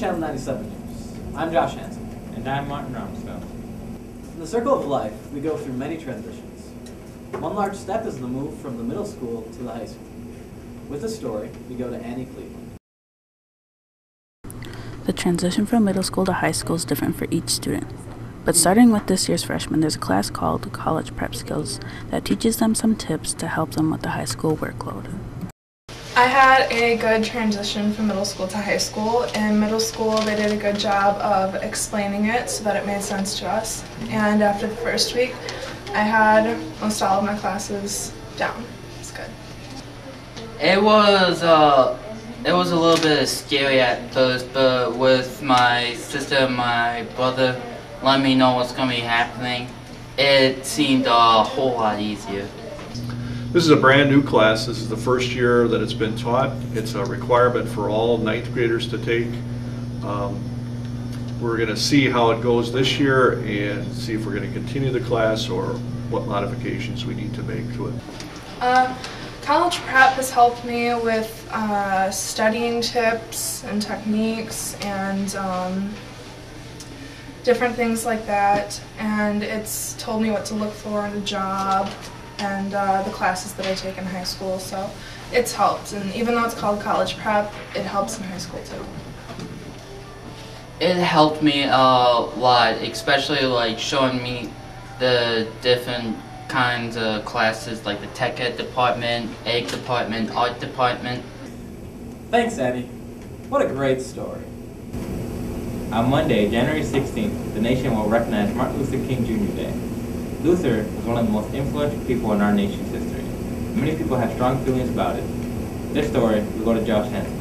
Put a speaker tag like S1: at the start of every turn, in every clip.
S1: Channel 97 News. I'm Josh Hansen.
S2: And I'm Martin Rumsfeld.
S1: In the circle of life, we go through many transitions. One large step is the move from the middle school to the high school. With the story, we go to Annie Cleveland.
S3: The transition from middle school to high school is different for each student. But starting with this year's freshmen, there's a class called College Prep Skills that teaches them some tips to help them with the high school workload.
S4: I had a good transition from middle school to high school. In middle school, they did a good job of explaining it so that it made sense to us. And after the first week, I had most all of my classes down. It's good.
S5: It was a little bit scary at first, but with my sister and my brother letting me know what's going to be happening, it seemed a whole lot easier.
S6: This is a brand new class. This is the first year that it's been taught. It's a requirement for all ninth graders to take. We're going to see how it goes this year and see if we're going to continue the class or what modifications we need to make to it.
S4: College prep has helped me with studying tips and techniques and different things like that, and it's told me what to look for in a job and the classes that I take in high school, so it's helped. And even though it's called college prep, it helps in high school too.
S5: It helped me a lot, especially like showing me the different kinds of classes like the tech ed department, ag department, art department.
S1: Thanks, Annie. What a great story.
S2: On Monday, January 16th, the nation will recognize Martin Luther King Jr. Day. Luther was one of the most influential people in our nation's history. Many people have strong feelings about it. This story, we go to Josh Hansen.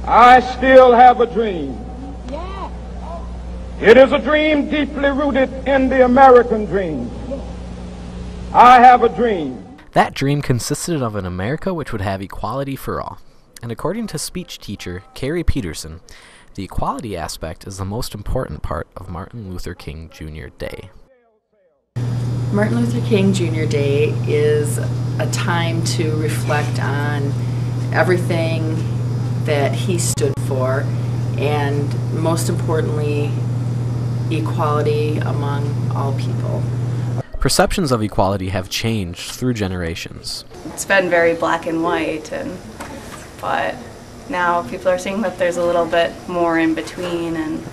S7: I still have a dream. Yeah. It is a dream deeply rooted in the American dream. I have a dream.
S8: That dream consisted of an America which would have equality for all. And according to speech teacher Carrie Peterson, the equality aspect is the most important part of Martin Luther King Jr. Day.
S9: Martin Luther King Jr. Day is a time to reflect on everything that he stood for, and most importantly, equality among all people.
S8: Perceptions of equality have changed through generations.
S10: It's been very black and white, but now people are seeing that there's a little bit more in between, and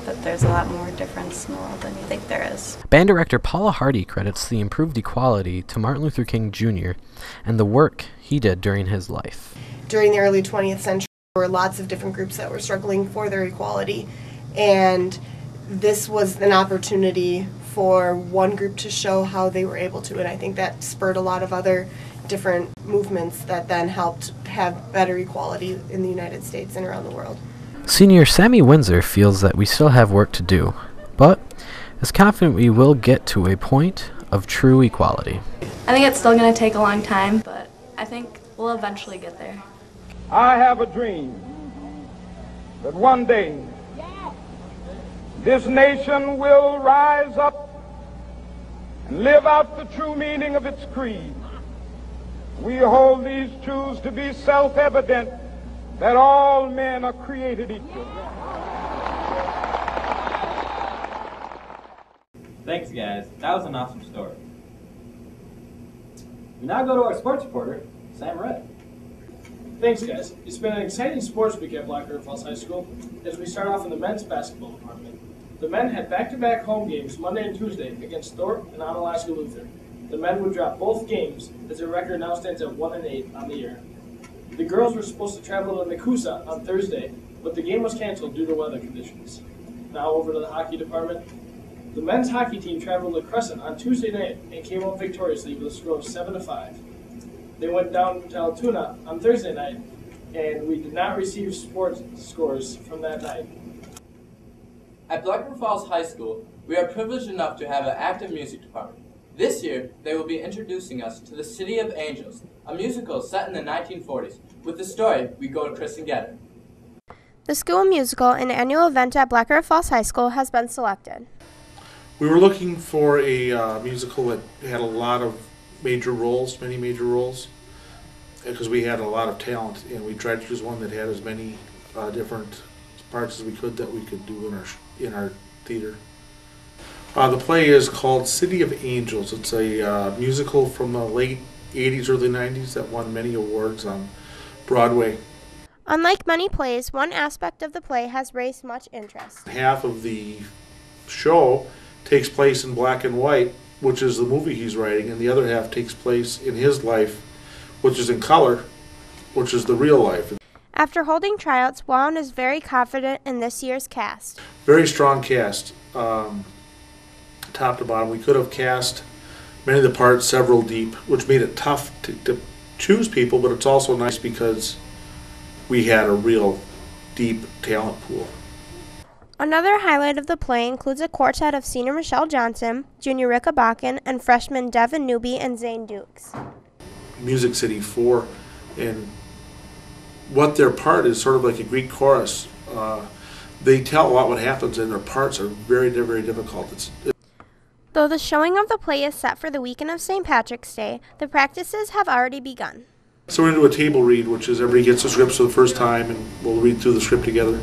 S10: that there's a lot more difference in the world than you think there is.
S8: Band director Paula Hardy credits the improved equality to Martin Luther King Jr. and the work he did during his life.
S11: During the early 20th century, there were lots of different groups that were struggling for their equality, and this was an opportunity for one group to show how they were able to, and I think that spurred a lot of other different movements that then helped have better equality in the United States and around the world.
S8: Senior Sammy Windsor feels that we still have work to do, but is confident we will get to a point of true equality.
S12: I think it's still going to take a long time, but I think we'll eventually get there.
S7: I have a dream that one day this nation will rise up and live out the true meaning of its creed. We hold these truths to be self-evident, that all men are created equal.
S2: Thanks, guys. That was an awesome story. We now go to our sports reporter, Sam Red.
S13: Thanks, guys. It's been an exciting sports week at Black River Falls High School as we start off in the men's basketball department. The men had back-to-back home games Monday and Tuesday against Thorpe and Onalaska Luther. The men would drop both games as their record now stands at 1-8 on the year. The girls were supposed to travel to Nakusa on Thursday, but the game was canceled due to weather conditions. Now over to the hockey department. The men's hockey team traveled to Crescent on Tuesday night and came home victoriously with a score of 7-5. They went down to Altoona on Thursday night, and we did not receive sports scores from that night.
S14: At Black River Falls High School, we are privileged enough to have an active music department. This year, they will be introducing us to The City of Angels, a musical set in the 1940s. With the story, we go to Chris and get it.
S15: The school musical, an annual event at Black River Falls High School, has been selected.
S16: We were looking for a musical that had a lot of major roles, because we had a lot of talent, and we tried to choose one that had as many different parts as we could that we could do in our theater. The play is called City of Angels. It's a musical from the late 80s, early 90s that won many awards on Broadway.
S15: Unlike many plays, one aspect of the play has raised much interest.
S16: Half of the show takes place in black and white, which is the movie he's writing, and the other half takes place in his life, which is in color, which is the real life.
S15: After holding tryouts, Wallen is very confident in this year's cast.
S16: Very strong cast, top to bottom. We could have cast many of the parts several deep, which made it tough to choose people, but it's also nice because we had a real deep talent pool.
S15: Another highlight of the play includes a quartet of senior Michelle Johnson, junior Ricka Bakken, and freshmen Devin Newby and Zane Dukes. Music
S16: City 4, and what their part is sort of like a Greek chorus. They tell a lot what happens, and their parts are very, very difficult.
S15: Though the showing of the play is set for the weekend of St. Patrick's Day, the practices have already begun.
S16: So we're going to do a table read, which is everybody gets the scripts for the first time, and we'll read through the script together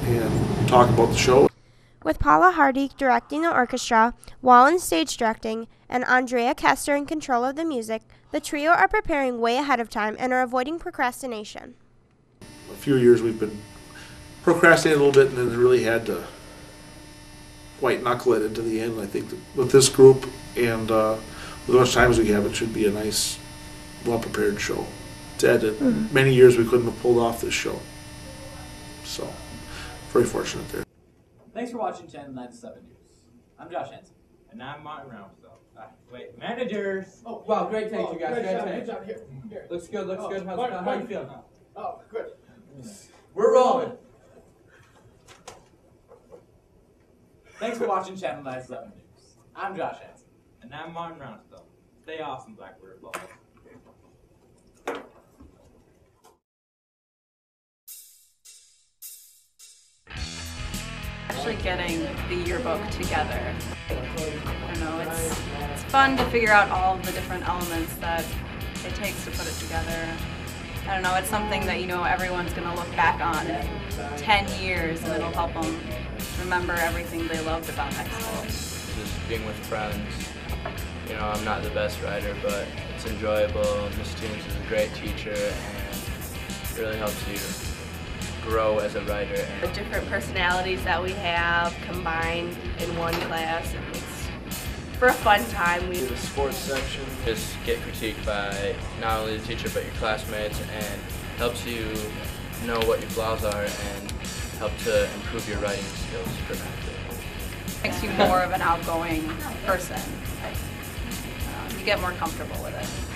S16: and talk about the show.
S15: With Paula Hardy directing the orchestra, Wallen stage directing, and Andrea Kester in control of the music, the trio are preparing way ahead of time and are avoiding procrastination.
S16: A few years we've been procrastinating a little bit and then really had to white knuckle it into the end. I think that with this group and with as much time as we have, it should be a nice, well-prepared show. Sad that many years we couldn't have pulled off this show. So, very fortunate there.
S1: Thanks for watching Channel 97 News. I'm Josh Hansen.
S2: And I'm Martin Roundsell. Wait, managers!
S14: Oh, wow, great take, you guys. Great take.
S13: Good job. Here.
S14: Looks good, looks good. How you feeling?
S13: Oh, good.
S14: We're rolling.
S1: Thanks for watching Channel 97 News. I'm Josh Hansen.
S2: And I'm Martin Roundsell. Stay awesome, Blackbird Falls.
S17: Actually getting the yearbook together. I don't know, it's fun to figure out all of the different elements that it takes to put it together. I don't know, it's something that, you know, everyone's going to look back on in 10 years and it'll help them remember everything they loved about Expo.
S18: Just being with friends. You know, I'm not the best writer, but it's enjoyable. Miss Tunes is a great teacher and it really helps you grow as a writer.
S17: The different personalities that we have combined in one class, and it's for a fun time. We
S18: do the sports section. Just get critiqued by not only the teacher but your classmates, and helps you know what your flaws are and help to improve your writing skills dramatically.
S17: Makes you more of an outgoing person. You get more comfortable with it.